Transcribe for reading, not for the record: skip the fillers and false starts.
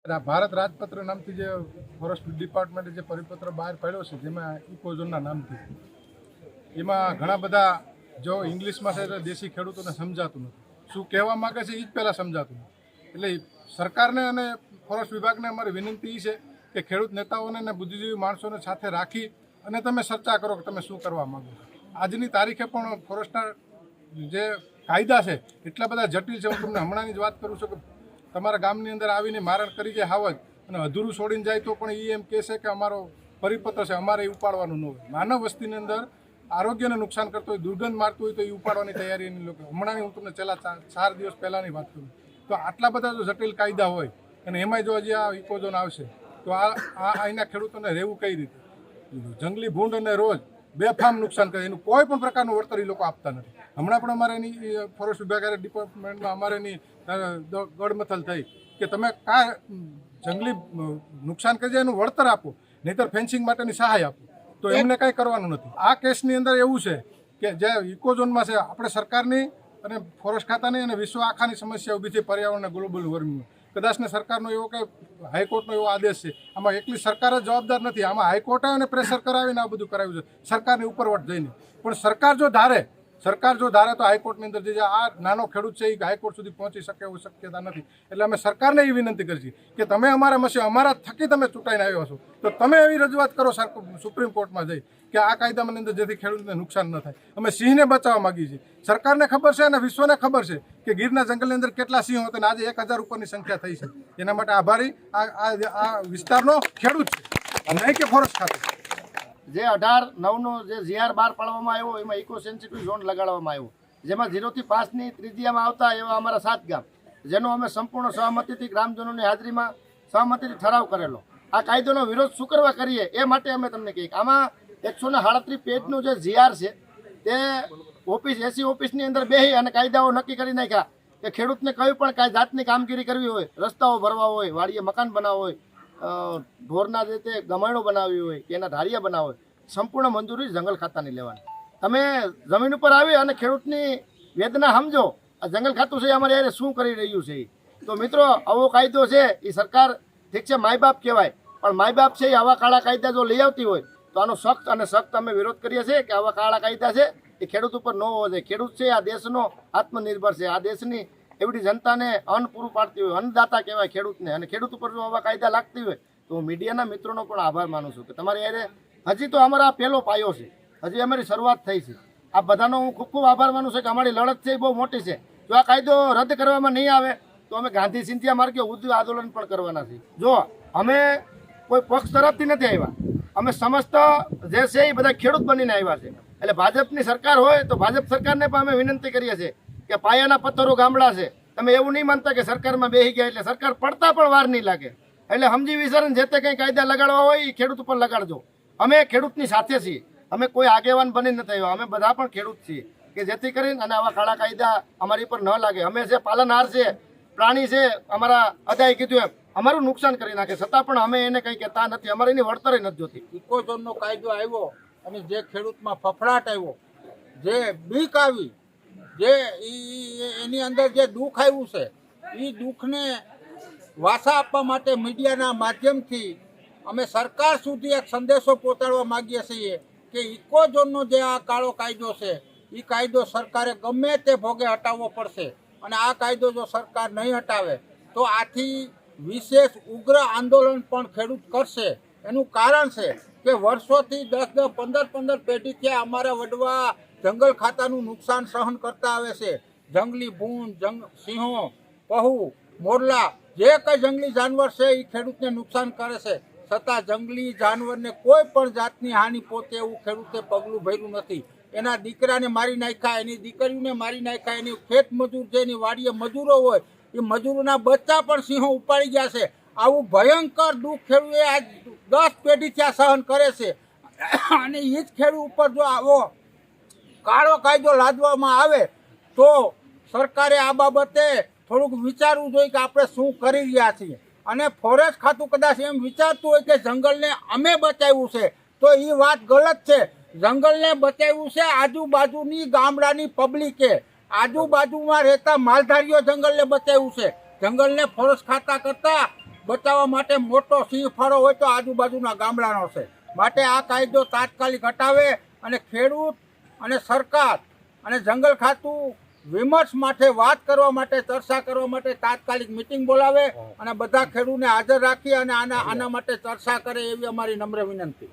ભારત રાજપત્ર નામથી જે ફોરેસ્ટ ડિપાર્ટમેન્ટે જે પરિપત્ર બહાર પાડ્યો છે, જેમાં ઇકોઝોનના નામથી, એમાં ઘણા બધા જો ઇંગ્લિશમાં છે એટલે દેશી ખેડૂતોને સમજાતું નથી. શું કહેવા માગે છે એ જ પહેલાં સમજાતું નથી. એટલે સરકારને અને ફોરેસ્ટ વિભાગને અમારી વિનંતી એ છે કે ખેડૂત નેતાઓને અને બુદ્ધિજીવી માણસોને સાથે રાખી અને તમે ચર્ચા કરો કે તમે શું કરવા માગો છો. આજની તારીખે પણ ફોરેસ્ટના જે કાયદા છે એટલા બધા જટિલ છે. હું તમને હમણાંની જ વાત કરું છું કે તમારા ગામની અંદર આવીને મારણ કરી જાય હાવજ અને અધૂરું છોડીને જાય તો પણ એ એમ કહેશે કે અમારો પરિપત્ર છે, અમારે એ ઉપાડવાનું ન હોય. માનવ વસ્તીની અંદર આરોગ્યને નુકસાન કરતો હોય, દુર્ગંધ મારતું હોય તો એ ઉપાડવાની તૈયારી એની લોકો. હમણાંની હું તમને છેલ્લા 4 દિવસ પહેલાંની વાત કરું તો આટલા બધા જો જટિલ કાયદા હોય અને એમાંય જો હજી આ ઇકોઝોન આવશે તો અહીંના ખેડૂતોને રહેવું કઈ રીતે? જંગલી ભૂંડ અને રોજ બેફામ નુકસાન કરે, એનું કોઈ પણ પ્રકારનું વળતર એ લોકો આપતા નથી. હમણાં પણ અમારે એની ફોરેસ્ટ વિભાગ ડિપાર્ટમેન્ટમાં અમારે એની ગડમથલ થઈ કે તમે કાં જંગલી નુકસાન કરી જાય એનું વળતર આપો, નહીંતર ફેન્સિંગ માટેની સહાય આપો. તો એમને કાંઈ કરવાનું નથી. આ કેસની અંદર એવું છે કે જે ઇકોઝોનમાં છે, આપણે સરકારની અને ફોરેસ્ટ ખાતાની અને વિશ્વ આખાની સમસ્યા ઊભી થઈ પર્યાવરણ અને ગ્લોબલ વોર્મિંગ. કદાચને સરકારનો એવો કે હાઈકોર્ટનો એવો આદેશ છે, આમાં એકલી સરકાર જ જવાબદાર નથી. આમાં હાઈકોર્ટે અને પ્રેશર કરાવીને આ બધું કરાવ્યું છે સરકારની ઉપરવટ જઈને. પણ સરકાર જો ધારે તો હાઈકોર્ટની અંદર જે આ નાનો ખેડૂત છે એ હાઈકોર્ટ સુધી પહોંચી શકે એવું શક્યતા નથી. એટલે અમે સરકારને એ વિનંતી કરી છે કે તમે અમારા થકી તમે ચૂંટાઈને આવ્યો છો તો તમે એવી રજૂઆત કરો સુપ્રીમ કોર્ટમાં જઈ કે આ કાયદામાં અંદર જેથી ખેડૂતને નુકસાન ન થાય. અમે સિંહને બચાવવા માગીએ છીએ. સરકારને ખબર છે અને વિશ્વને ખબર છે કે ગીરના જંગલની અંદર કેટલા સિંહો હતા અને આજે 1000 ઉપરની સંખ્યા થઈ છે. એના માટે આભારી આ વિસ્તારનો ખેડૂત છે અને નહીં કે ફોરેસ્ટ ખાતું. જે 18/9નો જે GR બહાર પાડવામાં આવ્યો એમાં ઇકો સેન્સિટિવ ઝોન લગાડવામાં આવ્યો, જેમાં 0 થી 5ની ત્રિજ્યામાં આવતા એવા અમારા 7 ગામ, જેનો અમે સંપૂર્ણ સહમતિથી ગ્રામજનોની હાજરીમાં સહમતિથી ઠરાવ કરેલો. આ કાયદોનો વિરોધ શું કરવા કરીએ એ માટે અમે તમને કહીએ. આમાં 138 પેજનું જે GR છે તે ઓફિસ એસી ઓફિસની અંદર બેસી અને કાયદાઓ નક્કી કરી નાખ્યા કે ખેડૂતને કઈ પણ કાંઈ જાતની કામગીરી કરવી હોય, રસ્તાઓ ભરવા હોય, વાડીએ મકાન બનાવવા હોય, ઢોરના જે તે ગમાણો બનાવવી હોય કે એના ધારિયા બનાવવા હોય, સંપૂર્ણ મંજૂરી જંગલ ખાતાની લેવાની. તમે જમીન ઉપર આવી અને ખેડૂતની વેદના સમજો. આ જંગલ ખાતું છે અમારે યારે શું કરી રહ્યું છે. તો મિત્રો, આવો કાયદો છે એ સરકાર ઠીક છે માય બાપ કહેવાય, પણ માય બાપ છે એ આવા કાળા કાયદા જો લઈ આવતી હોય તો આનો સખ્ત અમે વિરોધ કરીએ છીએ કે આવા કાળા કાયદા છે એ ખેડૂત ઉપર ન હોવો જોઈએ. ખેડૂત છે આ દેશનો આત્મનિર્ભર છે. આ દેશની એવડી જનતાને અન્ન પૂરું પાડતી હોય, અન્નદાતા કહેવાય ખેડૂતને. અને ખેડૂત ઉપર જો આવા કાયદા લાગતી હોય તો હું મીડિયાના મિત્રોનો પણ આભાર માનું છું કે તમારી યારે હજી તો અમારા પહેલો પાયો છે, હજી અમારી શરૂઆત થઈ છે. આ બધાનો હું ખૂબ આભાર માનું છું કે અમારી લડત છે એ બહુ મોટી છે. જો આ કાયદો રદ કરવામાં નહીં આવે તો અમે ગાંધી સિંધિયા માર્ગે ઉદ્યોગ આંદોલન પણ કરવાના છે. જો અમે કોઈ પક્ષ તરફથી નથી આવ્યા, અમે સમસ્ત જે છે એ બધા ખેડૂત બનીને આવ્યા છે. એટલે ભાજપની સરકાર હોય તો ભાજપ સરકારને પણ અમે વિનંતી કરીએ છીએ કે પાયાના પથ્થરો ગામડા છે, તમે એવું નહીં માનતા કે સરકારમાં બેસી ગયા એટલે સરકાર પડતા પણ વાર નહીં લાગે. એટલે સમજી વિચારીને જે તે કંઈ કાયદા લગાડવા હોય એ ખેડૂત ઉપર લગાડજો. અમે ખેડૂતની સાથે છીએ, અમે કોઈ આગેવાન બની નથી આવ્યા, અમે બધા પણ ખેડૂત છીએ કે જેથી કરીને અને આવા કાળા કાયદા અમારી પર ન લાગે. અમે જે પાલનહાર છે, પ્રાણી છે, અમારા અદાય કીધું એમ અમારું નુકસાન કરી નાખે છતાં પણ અમે એને કંઈ કહેતા નથી, અમારે એની વળતર નથી જોતી. ઇકોઝોનનો કાયદો આવ્યો અને જે ખેડૂતમાં ફફડાટ આવ્યો, જે બીક આવી, જે એની અંદર જે દુઃખ આવ્યું છે એ દુઃખને વાસા આપવા માટે મીડિયાના માધ્યમથી અમે સરકાર સુધી એક સંદેશો પહોંચાડવા માગીએ છીએ કે ઇકોઝોનનો જે આ કાળો કાયદો છે એ કાયદો સરકારે ગમે તે ભોગે હટાવવો પડશે. અને આ કાયદો જો સરકાર નહીં હટાવે તો આથી વિશેષ ઉગ્ર આંદોલન પણ ખેડૂત કરશે. એનું કારણ છે કે વર્ષોથી 10-10, 15-15 પેઢીથી અમારા વડવા જંગલ ખાતાનું નુકસાન સહન કરતા આવે છે. જંગલી ભૂંડ, સિંહો, પહુ, મોરલા, જે કંઈ જંગલી જાનવર છે એ ખેડૂતને નુકસાન કરે છે. છતાં જંગલી જાનવરને કોઈ પણ જાતની હાનિ પહોંચે એવું ખેડૂતે પગલું ભર્યું નથી. એના દીકરાને મારી નાખ્યા, એની દીકરીઓને મારી નાખ્યા, એની ખેત મજૂર છે, એની વાડીએ મજૂરો હોય એ મજૂરોના બચ્ચા પણ સિંહો ઉપાડી ગયા છે. આવું ભયંકર દુઃખ ખેડૂતે આજ 10 પેઢીથી આ સહન કરે છે. અને એ જ ખેડૂત ઉપર જો આવો કાળો કાયદો લાદવામાં આવે તો સરકારે આ બાબતે થોડુંક વિચારવું જોઈએ કે આપણે શું કરી રહ્યા છીએ. અને ફોરેસ્ટ ખાતું કદાચ એમ વિચારતું હોય કે જંગલને અમે બચાવ્યું છે તો એ વાત ગલત છે. જંગલને બચાવ્યું છે આજુબાજુની ગામડાની પબ્લિકે, આજુબાજુમાં રહેતા માલધારીઓ જંગલને બચાવ્યું છે. જંગલને ફોરેસ્ટ ખાતા કરતાં બચાવવા માટે મોટો સિંહ ફાળો હોય તો આજુબાજુના ગામડાનો છે. માટે આ કાયદો તાત્કાલિક હટાવે અને ખેડૂત અને સરકાર અને જંગલ ખાતું વિમર્શ માટે વાત કરવા માટે, ચર્ચા કરવા માટે તાત્કાલિક મિટિંગ બોલાવે અને બધા ખેડૂતને હાજર રાખી અને આના માટે ચર્ચા કરે એવી અમારી નમ્ર વિનંતી.